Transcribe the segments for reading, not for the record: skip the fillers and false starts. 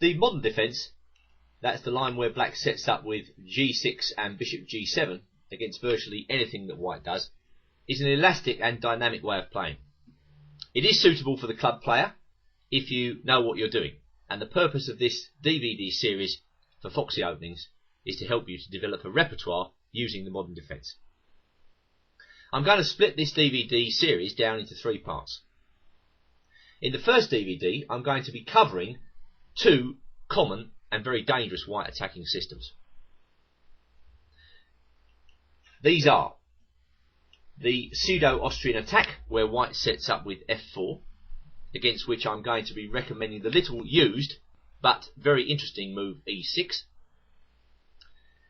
The modern defence, that's the line where black sets up with g6 and bishop g7 against virtually anything that white does, is an elastic and dynamic way of playing. It is suitable for the club player if you know what you're doing, and the purpose of this DVD series for Foxy Openings is to help you to develop a repertoire using the modern defence. I'm going to split this DVD series down into 3 parts. In the first DVD, I'm going to be covering 2 common and very dangerous white attacking systems. These are the pseudo-Austrian attack, where white sets up with f4, against which I'm going to be recommending the little used but very interesting move e6.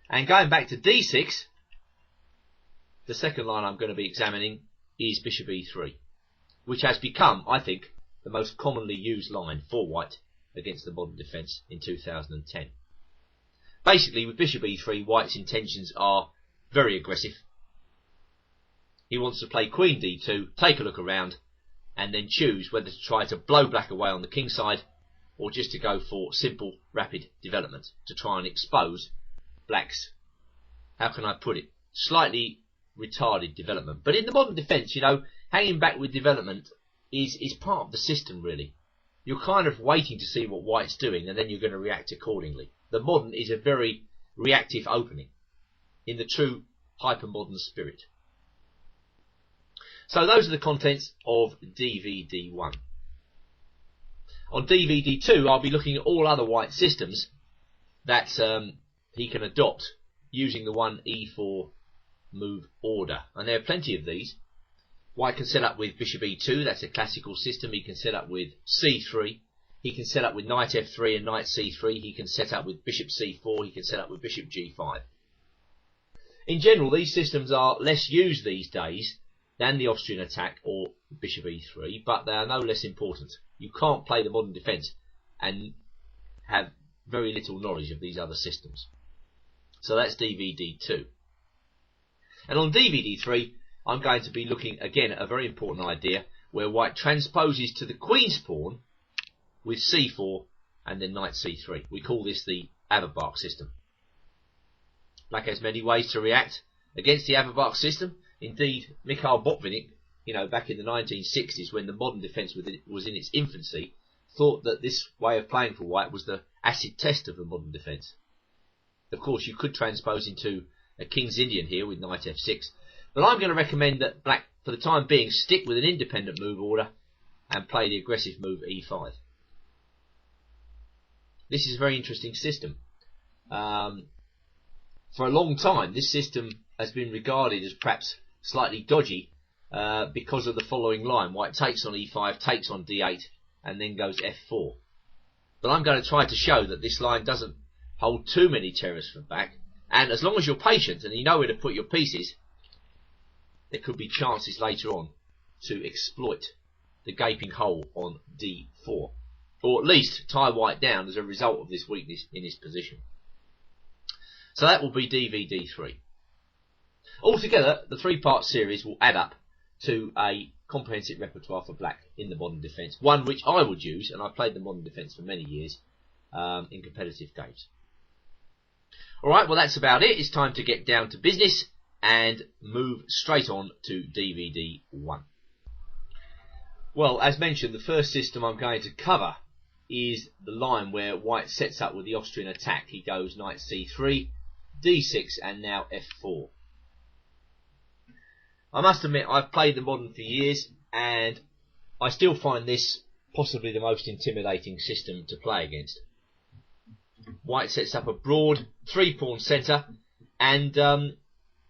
And going back to d6, the second line I'm going to be examining is bishop e3, which has become, I think, the most commonly used line for white against the modern defence in 2010. Basically, with bishop e3, white's intentions are very aggressive. He wants to play queen d2, take a look around, and then choose whether to try to blow black away on the king side, or just to go for simple, rapid development to try and expose black's, how can I put it, slightly retarded development. But in the modern defence, you know, hanging back with development is part of the system, really. You're kind of waiting to see what white's doing, and then you're going to react accordingly. The modern is a very reactive opening in the true hyper-modern spirit. So those are the contents of DVD 1. On DVD 2, I'll be looking at all other white systems that he can adopt using the 1 e4 move order. And there are plenty of these. White can set up with bishop e2, that's a classical system. He can set up with c3. He can set up with knight f3 and knight c3. He can set up with bishop c4. He can set up with bishop g5. In general, these systems are less used these days than the Austrian attack or bishop e3, but they are no less important. You can't play the modern defence and have very little knowledge of these other systems. So that's DVD 2. And on DVD 3, I'm going to be looking again at a very important idea where white transposes to the queen's pawn with c4 and then knight c3. We call this the Averbach system. Black has many ways to react against the Averbach system. Indeed, Mikhail Botvinnik, you know, back in the 1960s when the modern defence was in its infancy, thought that this way of playing for white was the acid test of the modern defence. Of course, you could transpose into a King's Indian here with knight f6, but I'm going to recommend that black, for the time being, stick with an independent move order and play the aggressive move e5. This is a very interesting system. For a long time, this system has been regarded as perhaps slightly dodgy because of the following line. White takes on e5, takes on d8, and then goes f4. But I'm going to try to show that this line doesn't hold too many terrors for black, and as long as you're patient and you know where to put your pieces, there could be chances later on to exploit the gaping hole on d4, or at least tie white down as a result of this weakness in his position. So that will be DVD 3. Altogether, the 3-part series will add up to a comprehensive repertoire for black in the modern defence, one which I would use, and I've played the modern defence for many years, in competitive games. Alright, well that's about it. It's time to get down to business and move straight on to DVD 1. Well, as mentioned, the first system I'm going to cover is the line where white sets up with the Austrian attack. He goes knight c3, d6 and now f4. I must admit I've played the modern for years and I still find this possibly the most intimidating system to play against. White sets up a broad 3-pawn centre and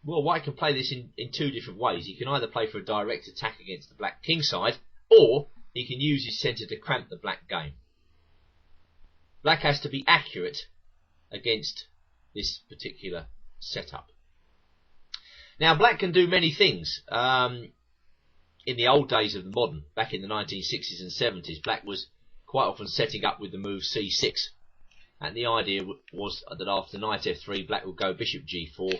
well, white can play this in 2 different ways. He can either play for a direct attack against the black king side, or he can use his centre to cramp the black game. Black has to be accurate against this particular setup. Now, black can do many things. In the old days of the modern, back in the 1960s and 70s, black was quite often setting up with the move c6. And the idea was that after knight f3, black will go bishop g4.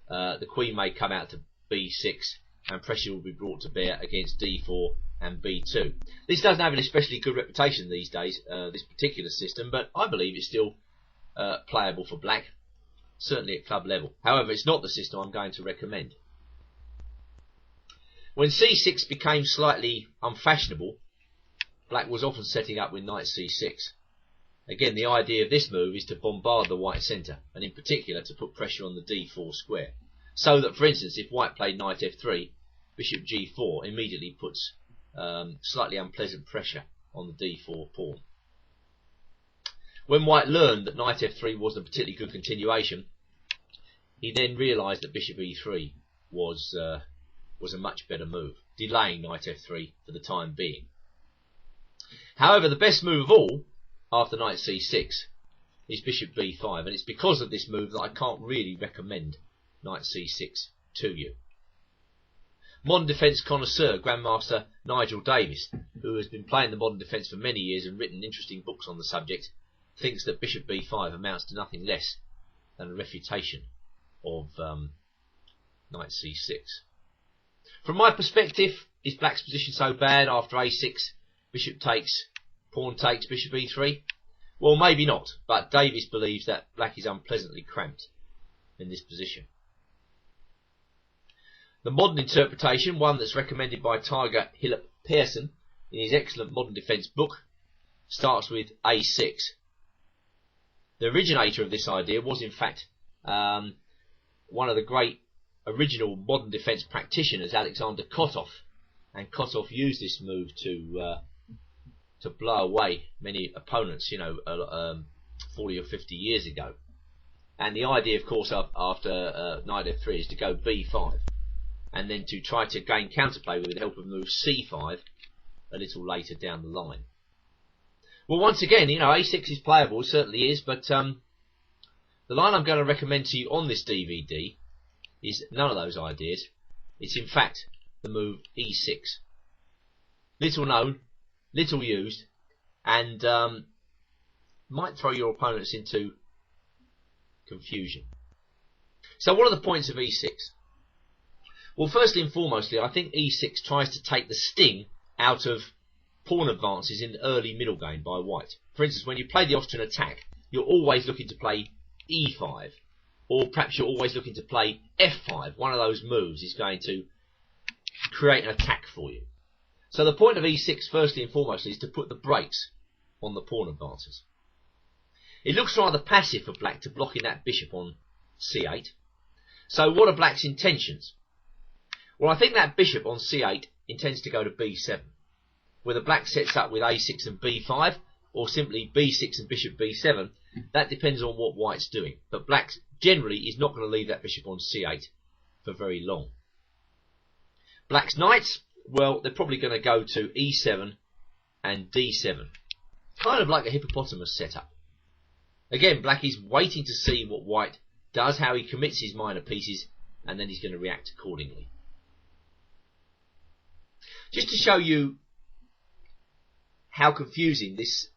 The queen may come out to b6, and pressure will be brought to bear against d4 and b2. This doesn't have an especially good reputation these days, this particular system, but I believe it's still playable for black, certainly at club level. However, it's not the system I'm going to recommend. When c6 became slightly unfashionable, black was often setting up with knight c6. Again, the idea of this move is to bombard the white centre, and in particular to put pressure on the d4 square. So that, for instance, if white played knight f3, bishop g4 immediately puts slightly unpleasant pressure on the d4 pawn. When white learned that knight f3 wasn't a particularly good continuation, he then realised that bishop e3 was a much better move, delaying knight f3 for the time being. However, the best move of all, after knight c6, is bishop b5, and it's because of this move that I can't really recommend knight c6 to you. Modern defence connoisseur Grandmaster Nigel Davis, who has been playing the modern defence for many years and written interesting books on the subject, thinks that bishop b5 amounts to nothing less than a refutation of knight c6. From my perspective, is black's position so bad after a6, bishop takes, pawn takes, bishop e3? Well, maybe not, but Davis believes that black is unpleasantly cramped in this position. The modern interpretation, one that's recommended by Tiger Hillip Pearson in his excellent modern defence book, starts with a6. The originator of this idea was in fact one of the great original modern defence practitioners, Alexander Kotov, and Kotov used this move to blow away many opponents, 40 or 50 years ago. And the idea, of course, after knight f3 is to go b5, and then to try to gain counterplay with the help of move c5 a little later down the line. Well, once again, a6 is playable, it certainly is, but the line I'm going to recommend to you on this DVD is none of those ideas. It's in fact the move e6. Little known, little used, and might throw your opponents into confusion. So what are the points of e6? Well, firstly and foremostly, I think e6 tries to take the sting out of pawn advances in the early middle game by white. For instance, when you play the Austrian attack, you're always looking to play e5, or perhaps you're always looking to play f5. One of those moves is going to create an attack for you. So the point of e6, firstly and foremostly, is to put the brakes on the pawn advances. It looks rather passive for black to block in that bishop on c8. So what are black's intentions? Well, I think that bishop on c8 intends to go to b7. Whether black sets up with a6 and b5, or simply b6 and bishop b7, that depends on what white's doing. But black generally is not going to leave that bishop on c8 for very long. Black's knights, well, they're probably going to go to e7 and d7. Kind of like a hippopotamus setup. Again, black is waiting to see what white does, how he commits his minor pieces, and then he's going to react accordingly. Just to show you how confusing this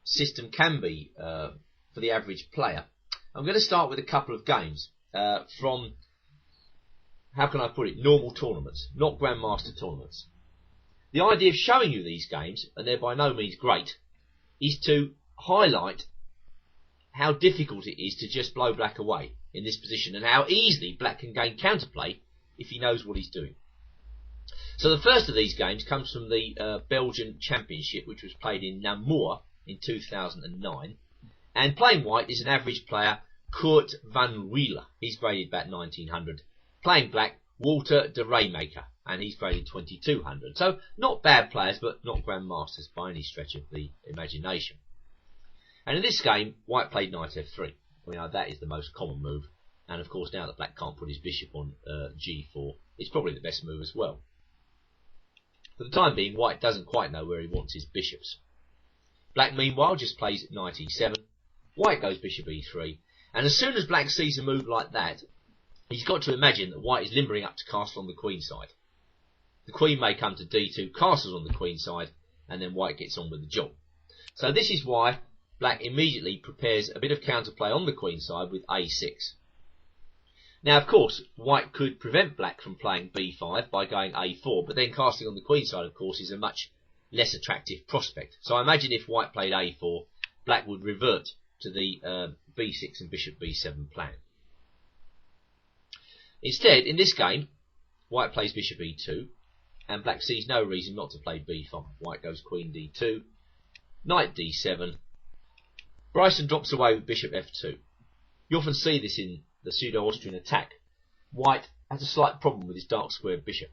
system can be for the average player, I'm going to start with a couple of games from, how can I put it, normal tournaments, not Grandmaster tournaments. The idea of showing you these games, and they're by no means great, is to highlight how difficult it is to just blow black away in this position, and how easily black can gain counterplay if he knows what he's doing. So the first of these games comes from the Belgian Championship, which was played in Namur in 2009. And playing white is an average player, Kurt van Wieler. He's graded about 1900. Playing black, Walter de Raymaker, and he's graded 2200. So not bad players, but not grandmasters by any stretch of the imagination. And in this game, white played knight f3. That is the most common move. And of course, now that black can't put his bishop on g4, it's probably the best move as well. For the time being, white doesn't quite know where he wants his bishops. Black, meanwhile, just plays knight e7. White goes bishop e3. And as soon as black sees a move like that, he's got to imagine that white is limbering up to castle on the queen side. The queen may come to d2, castles on the queen side, and then white gets on with the job. So this is why black immediately prepares a bit of counterplay on the queen side with a6. Now, of course, white could prevent black from playing b5 by going a4, but then casting on the queen side, of course, is a much less attractive prospect. So I imagine if white played a4, black would revert to the b6 and bishop b7 plan. Instead, in this game, white plays bishop e2, and black sees no reason not to play b5. White goes queen d2, knight d7. Bryson drops away with bishop f2. You often see this in the pseudo-Austrian attack. White has a slight problem with his dark squared bishop.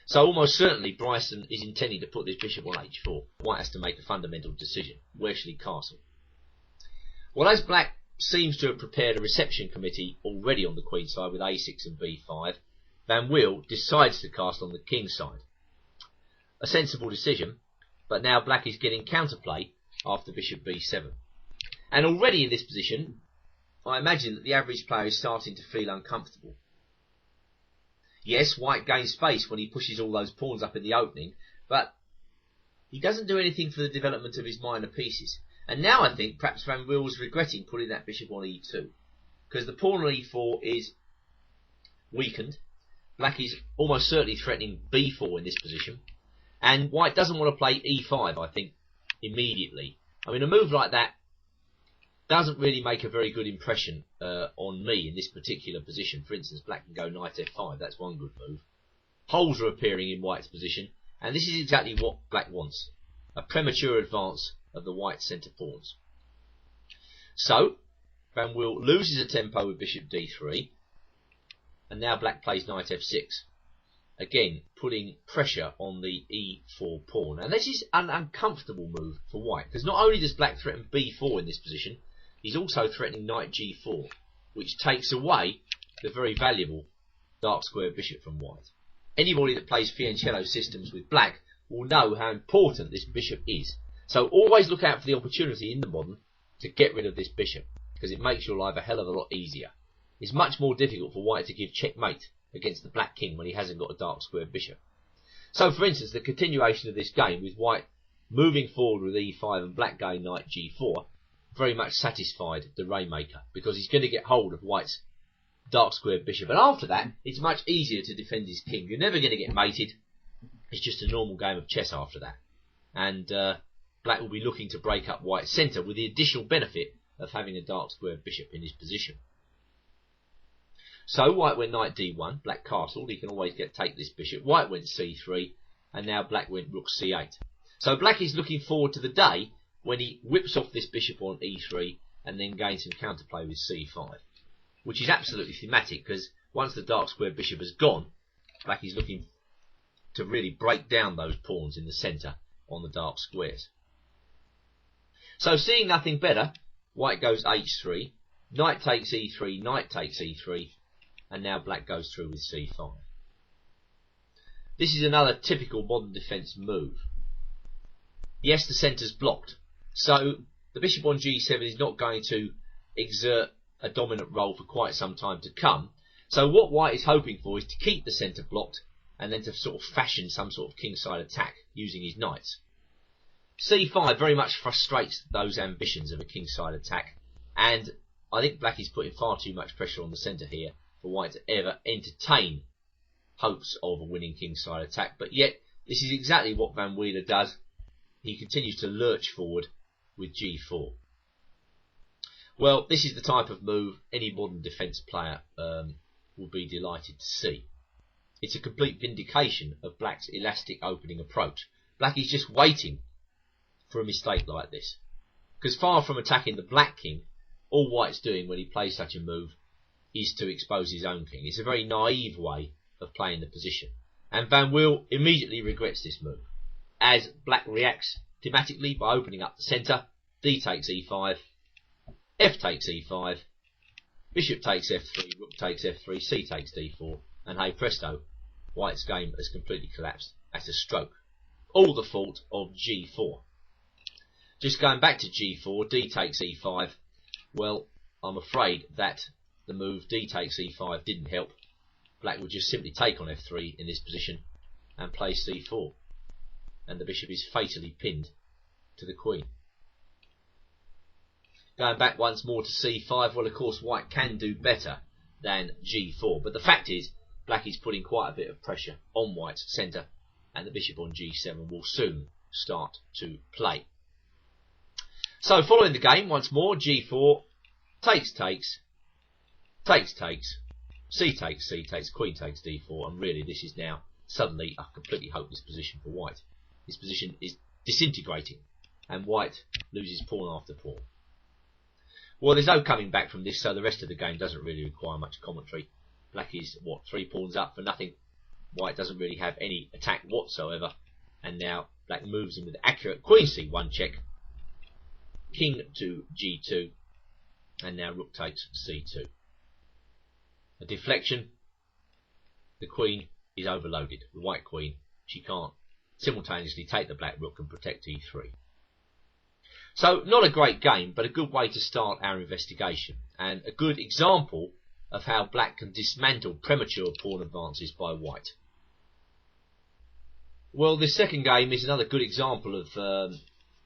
So almost certainly Bryson is intending to put this bishop on h4. White has to make a fundamental decision. Where should he castle? Well, as black seems to have prepared a reception committee already on the queen side with a6 and b5, Van Wiel decides to castle on the king side. A sensible decision, but now black is getting counterplay after bishop b7. And already in this position, I imagine that the average player is starting to feel uncomfortable. Yes, white gains space when he pushes all those pawns up in the opening, but he doesn't do anything for the development of his minor pieces. And now I think perhaps Van Wiel's regretting putting that bishop on e2, because the pawn on e4 is weakened. Black is almost certainly threatening b4 in this position, and white doesn't want to play e5, I think, immediately. I mean, a move like that doesn't really make a very good impression on me in this particular position. For instance, black can go knight f5. That's one good move. Holes are appearing in white's position, and this is exactly what black wants. A premature advance of the white centre pawns. So, Van Wiel loses a tempo with bishop d3, and now black plays knight f6. Again, putting pressure on the e4 pawn. And this is an uncomfortable move for white, because not only does black threaten b4 in this position, he's also threatening knight g4, which takes away the very valuable dark square bishop from white. Anybody that plays Fianchetto systems with black will know how important this bishop is. So always look out for the opportunity in the modern to get rid of this bishop, because it makes your life a hell of a lot easier. It's much more difficult for white to give checkmate against the black king when he hasn't got a dark square bishop. So for instance, the continuation of this game with white moving forward with e5 and black going knight g4 very much satisfied the Rainmaker, because he's going to get hold of white's dark square bishop, and after that it's much easier to defend his king. You're never going to get mated. It's just a normal game of chess after that, and black will be looking to break up white's centre with the additional benefit of having a dark square bishop in his position. So white went knight d1, black castled. He can always take this bishop. White went c3, and now black went rook c8. So black is looking forward to the day when he whips off this bishop on e3 and then gains some counterplay with c5, which is absolutely thematic, because once the dark square bishop has gone, black is looking to really break down those pawns in the centre on the dark squares. So seeing nothing better, white goes h3, knight takes e3, knight takes e3, and now black goes through with c5. This is another typical modern defence move. Yes, the centre's blocked, so the bishop on g7 is not going to exert a dominant role for quite some time to come. So what white is hoping for is to keep the centre blocked and then to sort of fashion some sort of kingside attack using his knights. c5 very much frustrates those ambitions of a kingside attack, and I think black is putting far too much pressure on the centre here for white to ever entertain hopes of a winning kingside attack. But yet this is exactly what Van Wiel does. He continues to lurch forward with g4. Well, this is the type of move any modern defence player will be delighted to see. It's a complete vindication of black's elastic opening approach. Black is just waiting for a mistake like this, because far from attacking the black king, all white's doing when he plays such a move is to expose his own king. It's a very naive way of playing the position, and Van Wiel immediately regrets this move, as black reacts thematically by opening up the centre. D takes e5, f takes e5, bishop takes f3, rook takes f3, c takes d4, and hey presto, white's game has completely collapsed at a stroke. All the fault of g4. Just going back to g4, d takes e5, well, I'm afraid that the move d takes e5 didn't help. Black would just simply take on f3 in this position and play c4, and the bishop is fatally pinned to the queen. Going back once more to c5, well, of course white can do better than g4. But the fact is, black is putting quite a bit of pressure on white's centre, and the bishop on g7 will soon start to play. So following the game once more, g4, takes, takes, takes, takes, c takes, queen takes d4, and really this is now suddenly a completely hopeless position for white. This position is disintegrating, and white loses pawn after pawn. Well, there's no coming back from this, so the rest of the game doesn't really require much commentary. Black is, 3 pawns up for nothing. White doesn't really have any attack whatsoever, and now black moves in with accurate queen c1 check, king to g2, and now rook takes c2. A deflection. The queen is overloaded. The white queen, she can't simultaneously take the black rook and protect e3. So not a great game, but a good way to start our investigation, and a good example of how black can dismantle premature pawn advances by white. Well, this second game is another good example of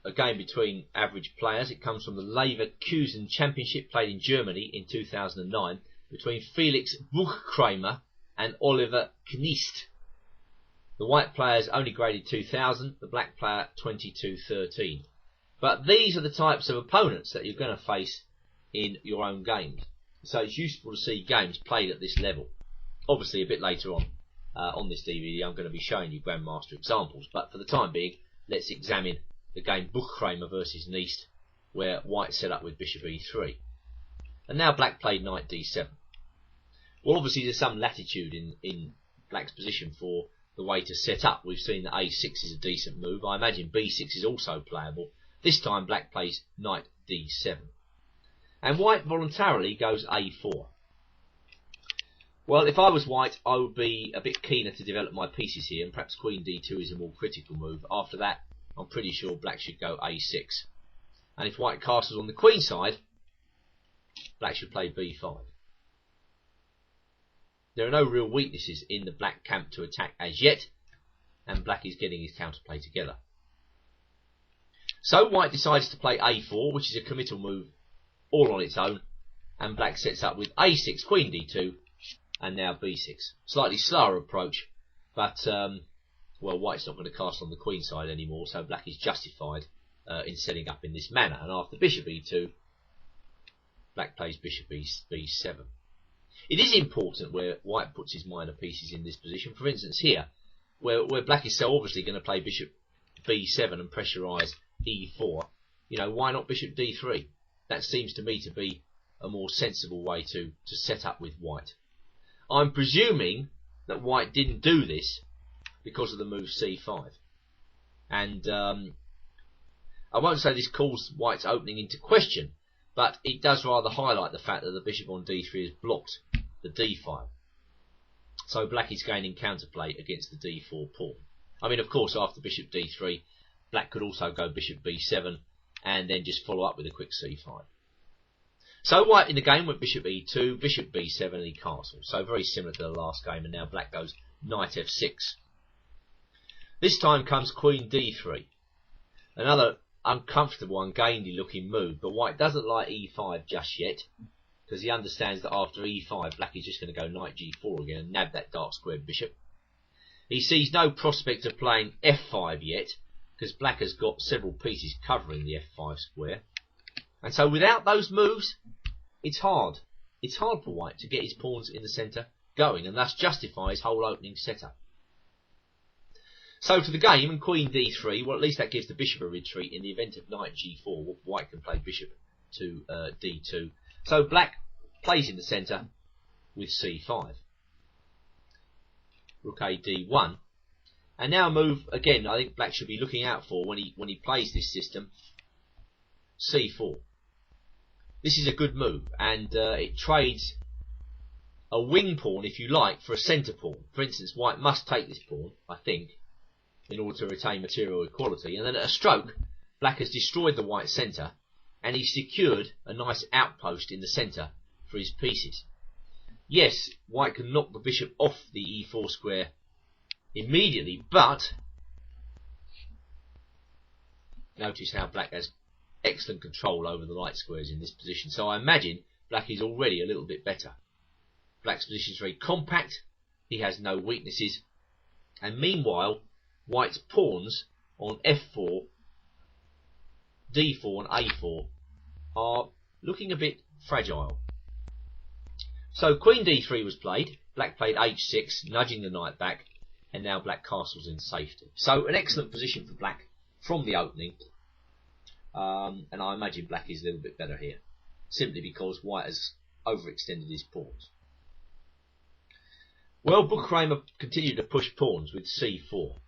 a game between average players. It comes from the Leverkusen Championship, played in Germany in 2009, between Felix Buchkramer and Oliver Knist. The white players only graded 2000, the black player 2213. But these are the types of opponents that you're going to face in your own games. So it's useful to see games played at this level. Obviously a bit later on this DVD I'm going to be showing you Grandmaster examples, but for the time being let's examine the game Buchkramer versus Knist, where white set up with bishop e3. And now black played knight d7. Well, obviously there's some latitude in black's position for the way to set up. We've seen that a6 is a decent move. I imagine b6 is also playable. This time black plays knight d7. And white voluntarily goes a4. Well, if I was white, I would be a bit keener to develop my pieces here, and perhaps queen d2 is a more critical move. After that, I'm pretty sure black should go a6. And if white castles on the queen side, black should play b5. There are no real weaknesses in the black camp to attack as yet, and black is getting his counterplay together. So white decides to play a4, which is a committal move all on its own, and black sets up with a6, queen d2, and now b6. Slightly slower approach, but well, white's not going to cast on the queen side anymore, so black is justified in setting up in this manner. And after bishop e2, black plays bishop b7. It is important where white puts his minor pieces in this position. For instance, here, where black is so obviously going to play bishop b7 and pressurise e4, you know, why not bishop d3? That seems to me to be a more sensible way to set up with white. I'm presuming that white didn't do this because of the move c5. And I won't say this calls white's opening into question, but it does rather highlight the fact that the bishop on d3 has blocked the d5. So black is gaining counterplay against the d4 pawn. I mean, of course, after bishop d3, black could also go bishop b7 and then just follow up with a quick c5. So white in the game went bishop e2, bishop b7, and he castles. So very similar to the last game, and now black goes knight f6. This time comes queen d3. Another uncomfortable, ungainly looking move, but white doesn't like e5 just yet, because he understands that after e5, black is just going to go knight g4 again and nab that dark squared bishop. He sees no prospect of playing f5 yet, because black has got several pieces covering the f5 square. And so without those moves, it's hard. It's hard for white to get his pawns in the centre going, and thus justify his whole opening setup. So to the game, and queen d3, well, at least that gives the bishop a retreat. In the event of knight g4, white can play bishop to d2. So black plays in the centre with c5. Rook a d1. And now a move, again, I think black should be looking out for when he plays this system, c4. This is a good move, and it trades a wing pawn, if you like, for a centre pawn. For instance, white must take this pawn, I think, in order to retain material equality. And then at a stroke, black has destroyed the white centre, and he's secured a nice outpost in the centre for his pieces. Yes, white can knock the bishop off the e4 square immediately, but notice how black has excellent control over the light squares in this position. So I imagine black is already a little bit better. Black's position is very compact, he has no weaknesses, and meanwhile White's pawns on f4, d4 and a4 are looking a bit fragile. So Queen d3 was played, Black played h6, nudging the knight back, and now Black castles in safety. So an excellent position for Black from the opening, and I imagine Black is a little bit better here, simply because White has overextended his pawns. Well, Bookkramer continued to push pawns with c4.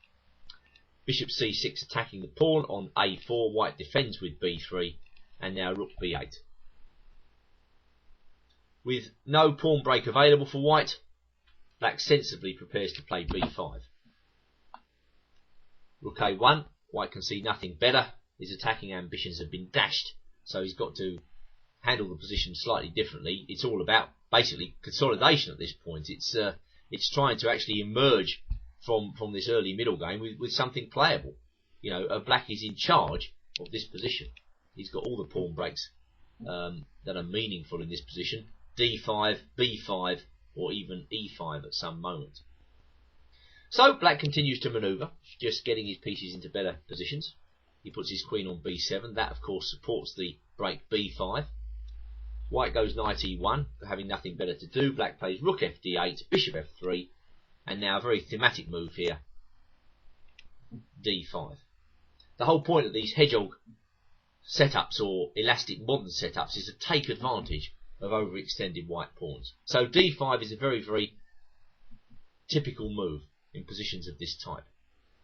Bishop c6 attacking the pawn on a4, White defends with b3, and now rook b8. With no pawn break available for White, Black sensibly prepares to play b5. Rook a1, White can see nothing better. His attacking ambitions have been dashed, so he's got to handle the position slightly differently. It's all about basically consolidation at this point. It's trying to actually emerge from this early middle game with something playable. You know, Black is in charge of this position. He's got all the pawn breaks that are meaningful in this position. d5, b5, or even e5 at some moment. So Black continues to manoeuvre, just getting his pieces into better positions. He puts his queen on b7. That, of course, supports the break b5. White goes knight e1, having nothing better to do. Black plays rook fd8, bishop f3, and now a very thematic move here, d5. The whole point of these hedgehog setups or elastic modern setups is to take advantage of overextended white pawns. So d5 is a very, very typical move in positions of this type.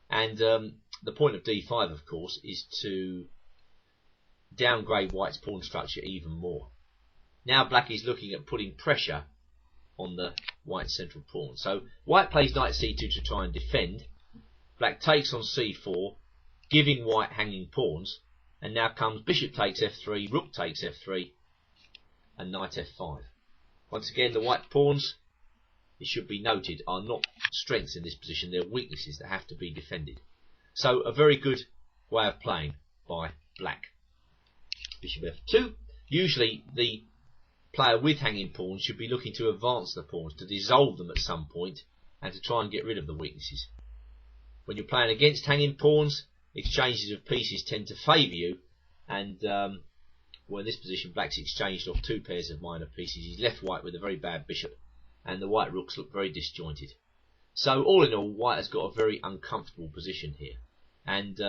And the point of d5, of course, is to downgrade White's pawn structure even more. Now Black is looking at putting pressure on the White central pawn. So White plays knight c2 to try and defend. Black takes on c4, giving White hanging pawns. And now comes bishop takes f3, rook takes f3, and knight f5. Once again, the White pawns, it should be noted, are not strengths in this position. They're weaknesses that have to be defended. So a very good way of playing by Black. Bishop f2. Usually the player with hanging pawns should be looking to advance the pawns, to dissolve them at some point, and to try and get rid of the weaknesses. When you're playing against hanging pawns, exchanges of pieces tend to favour you, and well, in this position Black's exchanged off two pairs of minor pieces. He's left White with a very bad bishop, and the White rooks look very disjointed. So all in all, White has got a very uncomfortable position here, and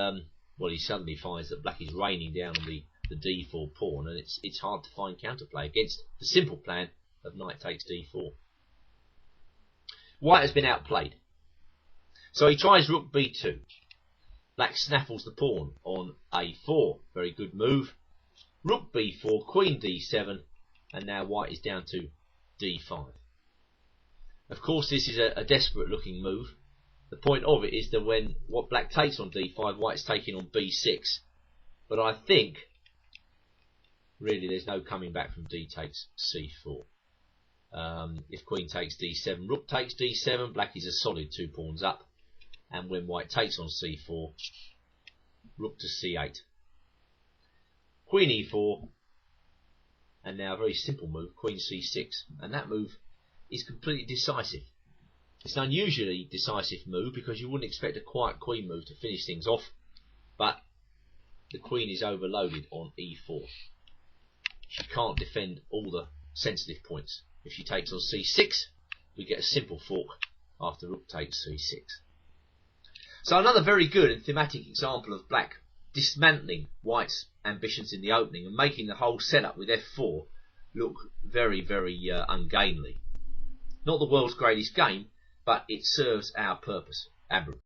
well, he suddenly finds that Black is raining down on the d4 pawn, and it's hard to find counterplay against the simple plan of knight takes d4. White has been outplayed, so he tries rook b2. Black snaffles the pawn on a4, very good move. Rook b4, queen d7, and now White is down to d5. Of course, this is a desperate looking move. The point of it is that when Black takes on d5, White's taking on b6, but I think really there's no coming back from d takes c4. If queen takes d7, rook takes d7, Black is a solid 2 pawns up, and when White takes on c4, rook to c8, queen e4, and now a very simple move, queen c6, and that move is completely decisive. It's an unusually decisive move because you wouldn't expect a quiet queen move to finish things off, but the queen is overloaded on e4. She can't defend all the sensitive points. If she takes on c6, we get a simple fork after rook takes c6. So another very good and thematic example of Black dismantling White's ambitions in the opening and making the whole setup with f4 look very, very ungainly. Not the world's greatest game, but it serves our purpose admirably.